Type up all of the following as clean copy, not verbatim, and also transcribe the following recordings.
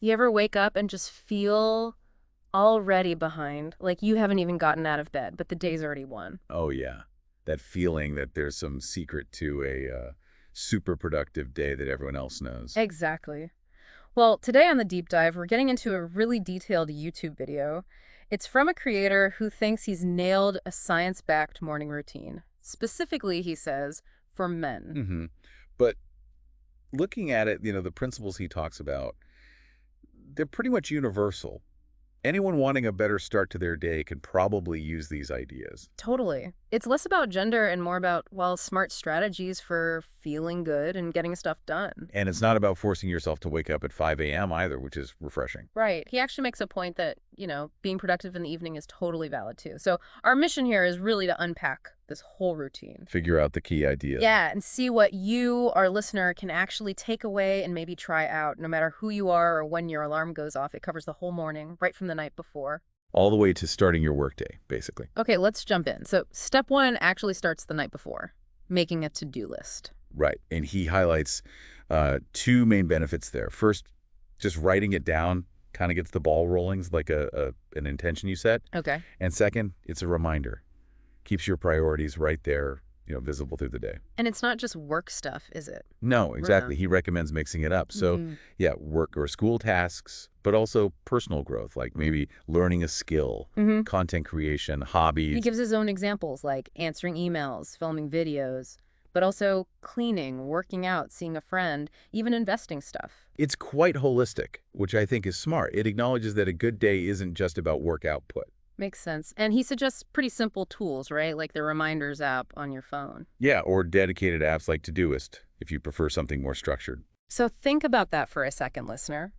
You ever wake up and just feel already behind? Like you haven't even gotten out of bed, but the day's already won. Oh, yeah. That feeling that there's some secret to a super productive day that everyone else knows. Exactly. Well, today on the deep dive, we're getting into a really detailed YouTube video. It's from a creator who thinks he's nailed a science-backed morning routine. Specifically, he says, for men. hmm But looking at it, the principles he talks about, they're pretty much universal. Anyone wanting a better start to their day can probably use these ideas. Totally. It's less about gender and more about, well, smart strategies for feeling good and getting stuff done. And it's not about forcing yourself to wake up at 5 a.m. either, which is refreshing. Right. He actually makes a point that, being productive in the evening is totally valid too. So our mission here is really to unpack this whole routine. Figure out the key ideas. Yeah, and see what you, our listener, can actually take away and maybe try out, no matter who you are or when your alarm goes off. It covers the whole morning, right from the night before. All the way to starting your workday, basically. Okay, let's jump in. So step one actually starts the night before, making a to-do list. Right. And he highlights two main benefits there. First, just writing it down kind of gets the ball rolling, like an intention you set. Okay. And second, it's a reminder. Keeps your priorities right there, visible through the day. And it's not just work stuff, is it? No, exactly. He recommends mixing it up. So, yeah, work or school tasks, but also personal growth, like maybe learning a skill, content creation, hobbies. He gives his own examples, like answering emails, filming videos, but also cleaning, working out, seeing a friend, even investing stuff. It's quite holistic, which I think is smart. It acknowledges that a good day isn't just about work output. Makes sense. And he suggests pretty simple tools, right? Like the reminders app on your phone. Yeah, or dedicated apps like Todoist, if you prefer something more structured. So think about that for a second, listener.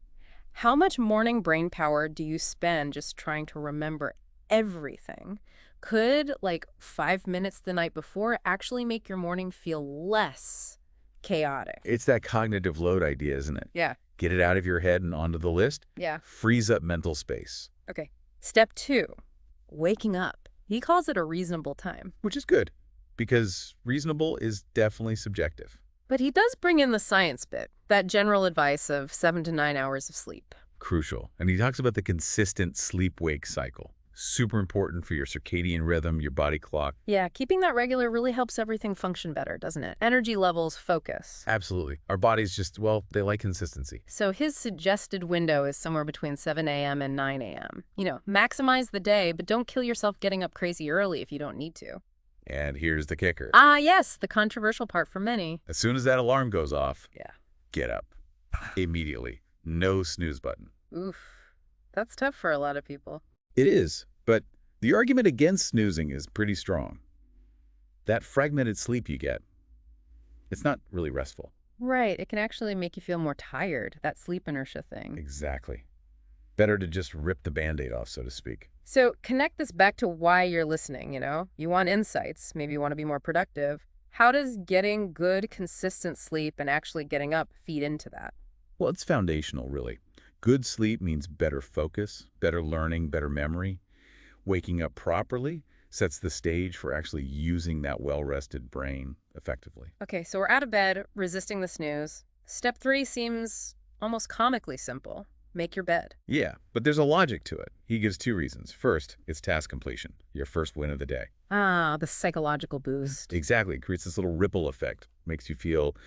How much morning brain power do you spend just trying to remember everything? Could, like, 5 minutes the night before actually make your morning feel less chaotic? It's that cognitive load idea, isn't it? Yeah. Get it out of your head and onto the list. Yeah. Frees up mental space. Okay. Step two, waking up. He calls it a reasonable time. Which is good, because reasonable is definitely subjective. But he does bring in the science bit, that general advice of 7 to 9 hours of sleep. Crucial. And he talks about the consistent sleep-wake cycle. Super important for your circadian rhythm, your body clock. Yeah, keeping that regular really helps everything function better, doesn't it? Energy levels, focus. Absolutely. Our bodies just, well, they like consistency. So his suggested window is somewhere between 7 a.m. and 9 a.m. Maximize the day, but don't kill yourself getting up crazy early if you don't need to. And here's the kicker. Ah, yes, the controversial part for many. As soon as that alarm goes off, Yeah. get up. Immediately. No snooze button. Oof. That's tough for a lot of people. It is, but the argument against snoozing is pretty strong. That fragmented sleep you get, it's not really restful. Right, it can actually make you feel more tired, that sleep inertia thing. Exactly. Better to just rip the Band-Aid off, so to speak. So connect this back to why you're listening, You want insights, maybe you want to be more productive. How does getting good, consistent sleep and actually getting up feed into that? Well, it's foundational, really. Good sleep means better focus, better learning, better memory. Waking up properly sets the stage for actually using that well-rested brain effectively. Okay, so we're out of bed, resisting the snooze. Step three seems almost comically simple. Make your bed. Yeah, but there's a logic to it. He gives two reasons. First, it's task completion, your first win of the day. Ah, the psychological boost. Exactly. It creates this little ripple effect, makes you feel,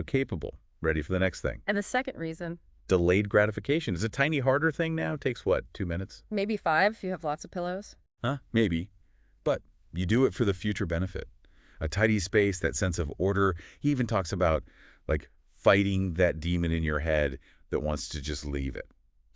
capable, ready for the next thing. And the second reason, Delayed gratification is a tiny harder thing now. Takes what, 2 minutes? maybe 5 if you have lots of pillows. Huh? Maybe. But you do it for the future benefit. A tidy space, that sense of order. He even talks about, like, fighting that demon in your head that wants to just leave it.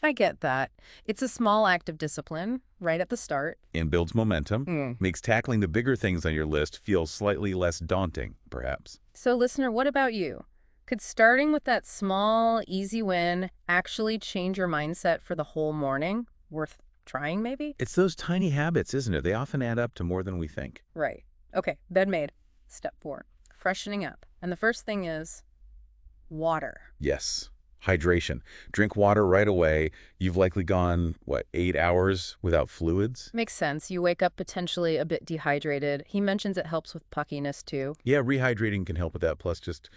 I get that. It's a small act of discipline right at the start. And builds momentum. Makes tackling the bigger things on your list feel slightly less daunting, perhaps. So listener, what about you? Could starting with that small, easy win actually change your mindset for the whole morning? Worth trying, maybe? It's those tiny habits, isn't it? They often add up to more than we think. Right. Okay, bed made. Step 4, freshening up. And the first thing is water. Yes. Hydration. Drink water right away. You've likely gone, 8 hours without fluids? Makes sense. You wake up potentially a bit dehydrated. He mentions it helps with puckiness too. Yeah, rehydrating can help with that, plus just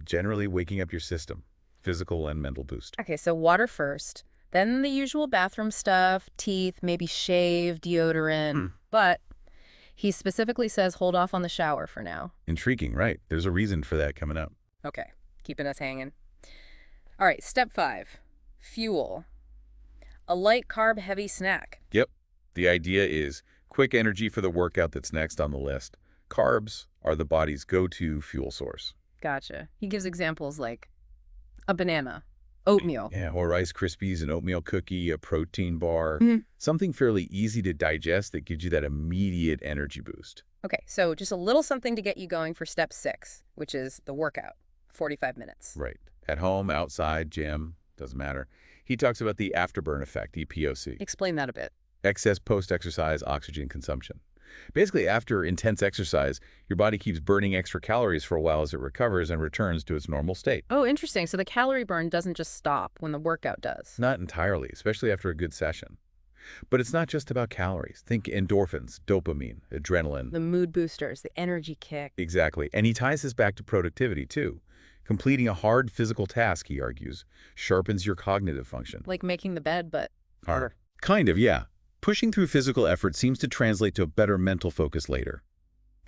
generally waking up your system. physical and mental boost. Okay, so water first, then the usual bathroom stuff, teeth, maybe shave, deodorant. But he specifically says hold off on the shower for now. Intriguing, right? There's a reason for that coming up. Okay, keeping us hanging. All right, step 5, fuel. A light carb heavy snack. Yep. The idea is quick energy for the workout that's next on the list. Carbs are the body's go-to fuel source. Gotcha. He gives examples like a banana, oatmeal. Yeah, or Rice Krispies, an oatmeal cookie, a protein bar. Something fairly easy to digest that gives you that immediate energy boost. Okay, so just a little something to get you going for step 6, which is the workout, 45 minutes. Right. At home, outside, gym, doesn't matter. He talks about the afterburn effect, EPOC. Explain that a bit. Excess post-exercise oxygen consumption. Basically, after intense exercise, your body keeps burning extra calories for a while as it recovers and returns to its normal state. Oh, interesting. So the calorie burn doesn't just stop when the workout does. Not entirely, especially after a good session. But it's not just about calories. Think endorphins, dopamine, adrenaline. The mood boosters, the energy kick. Exactly. And he ties this back to productivity, too. Completing a hard physical task, he argues, sharpens your cognitive function. Like making the bed, but harder. Kind of, yeah. Pushing through physical effort seems to translate to a better mental focus later.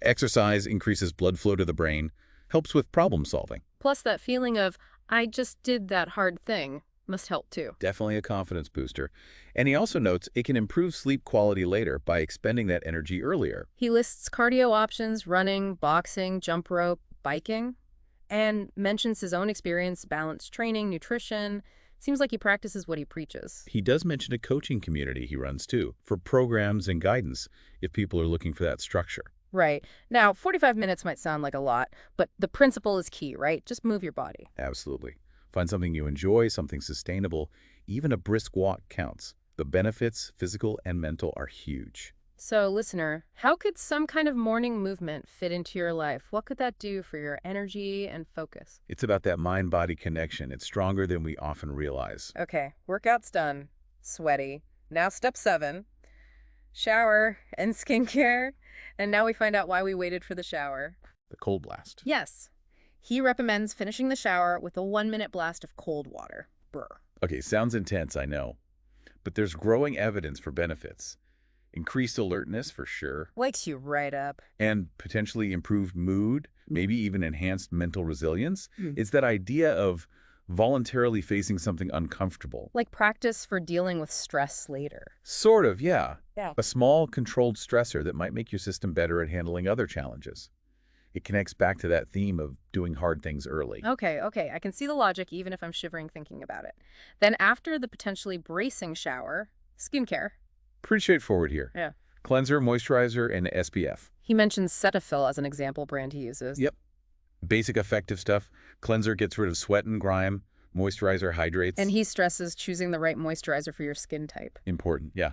Exercise increases blood flow to the brain, helps with problem solving. Plus that feeling of, I just did that hard thing, must help too. Definitely a confidence booster. And he also notes it can improve sleep quality later by expending that energy earlier. He lists cardio options, running, boxing, jump rope, biking, and mentions his own experience, balanced training, nutrition. Seems like he practices what he preaches. He does mention a coaching community he runs too, for programs and guidance if people are looking for that structure. Right. Now, 45 minutes might sound like a lot, but the principle is key, right? Just move your body. Absolutely. Find something you enjoy, something sustainable. Even a brisk walk counts. The benefits, physical and mental, are huge. So, listener, how could some kind of morning movement fit into your life? What could that do for your energy and focus? It's about that mind-body connection. It's stronger than we often realize. Okay, workout's done. Sweaty. Now step 7. Shower and skincare. And now we find out why we waited for the shower. The cold blast. Yes. He recommends finishing the shower with a 1-minute blast of cold water. Brr. Okay, sounds intense, I know. But there's growing evidence for benefits. Increased alertness, for sure. Wakes you right up. And potentially improved mood, maybe even enhanced mental resilience. It's that idea of voluntarily facing something uncomfortable. Like practice for dealing with stress later. Sort of, yeah. Yeah. A small, controlled stressor that might make your system better at handling other challenges. It connects back to that theme of doing hard things early. Okay. I can see the logic even if I'm shivering thinking about it. Then after the potentially bracing shower, skincare. Pretty straightforward here. Yeah. Cleanser, moisturizer, and SPF. He mentions Cetaphil as an example brand he uses. Yep. Basic effective stuff. Cleanser gets rid of sweat and grime. Moisturizer hydrates. And he stresses choosing the right moisturizer for your skin type. Important, yeah.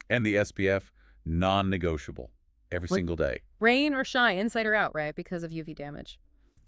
And the SPF, non-negotiable. Every single day. Rain or shine, inside or out, right? Because of UV damage.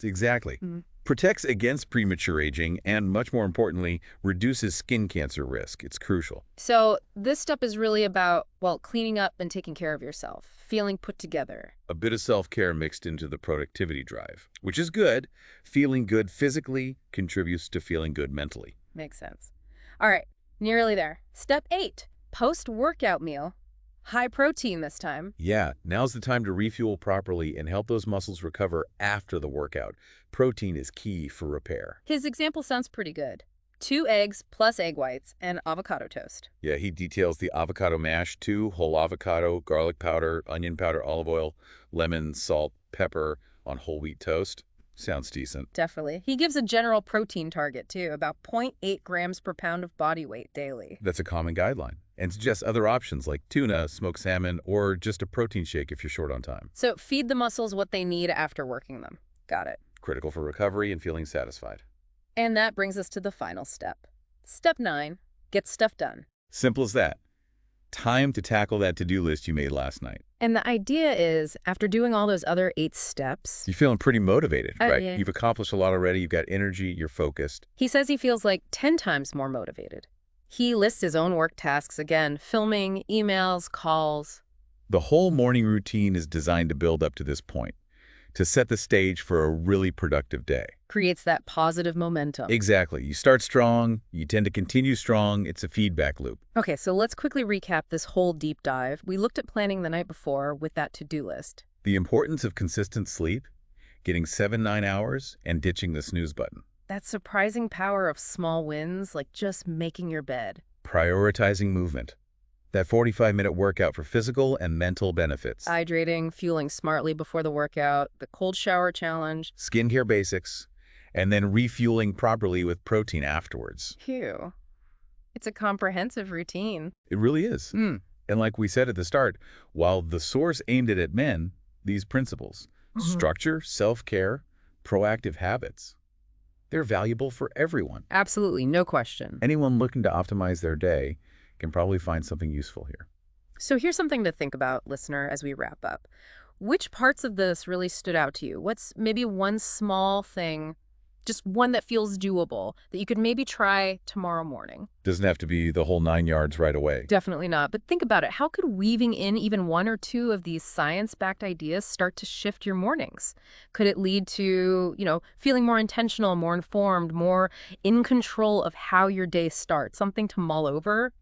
Exactly. Protects against premature aging and, much more importantly, reduces skin cancer risk. It's crucial. So this step is really about, well, cleaning up and taking care of yourself, feeling put together. A bit of self-care mixed into the productivity drive, which is good. Feeling good physically contributes to feeling good mentally. Makes sense. All right, nearly there. Step 8, post-workout meal. High protein this time. Yeah, now's the time to refuel properly and help those muscles recover after the workout. Protein is key for repair. His example sounds pretty good. 2 eggs plus egg whites and avocado toast. Yeah, he details the avocado mash too. Whole avocado, garlic powder, onion powder, olive oil, lemon, salt, pepper on whole wheat toast. Sounds decent. Definitely. He gives a general protein target too, about 0.8 grams per pound of body weight daily. That's a common guideline. And suggests other options like tuna, smoked salmon, or just a protein shake if you're short on time. So feed the muscles what they need after working them. Got it. Critical for recovery and feeling satisfied. And that brings us to the final step. Step 9, get stuff done. Simple as that. Time to tackle that to-do list you made last night. And the idea is, after doing all those other 8 steps... You're feeling pretty motivated, right? Yeah. You've accomplished a lot already. You've got energy. You're focused. He says he feels like 10 times more motivated. He lists his own work tasks again, filming, emails, calls. The whole morning routine is designed to build up to this point. to set the stage for a really productive day. Creates that positive momentum. Exactly. You start strong, you tend to continue strong. It's a feedback loop. Okay, so let's quickly recap this whole deep dive. We looked at planning the night before with that to-do list. The importance of consistent sleep, getting 7-9 hours, and ditching the snooze button. That surprising power of small wins, like just making your bed. Prioritizing movement. That 45-minute workout for physical and mental benefits. Hydrating, fueling smartly before the workout, the cold shower challenge. Skincare basics, and then refueling properly with protein afterwards. Phew. It's a comprehensive routine. It really is. And like we said at the start, while the source aimed it at men, these principles, structure, self-care, proactive habits, they're valuable for everyone. Absolutely, no question. Anyone looking to optimize their day can probably find something useful here. So here's something to think about, listener, as we wrap up. Which parts of this really stood out to you? What's maybe one small thing, just one that feels doable, that you could maybe try tomorrow morning? Doesn't have to be the whole 9 yards right away. Definitely not. But think about it. How could weaving in even one or two of these science-backed ideas start to shift your mornings? Could it lead to, feeling more intentional, more informed, more in control of how your day starts? Something to mull over?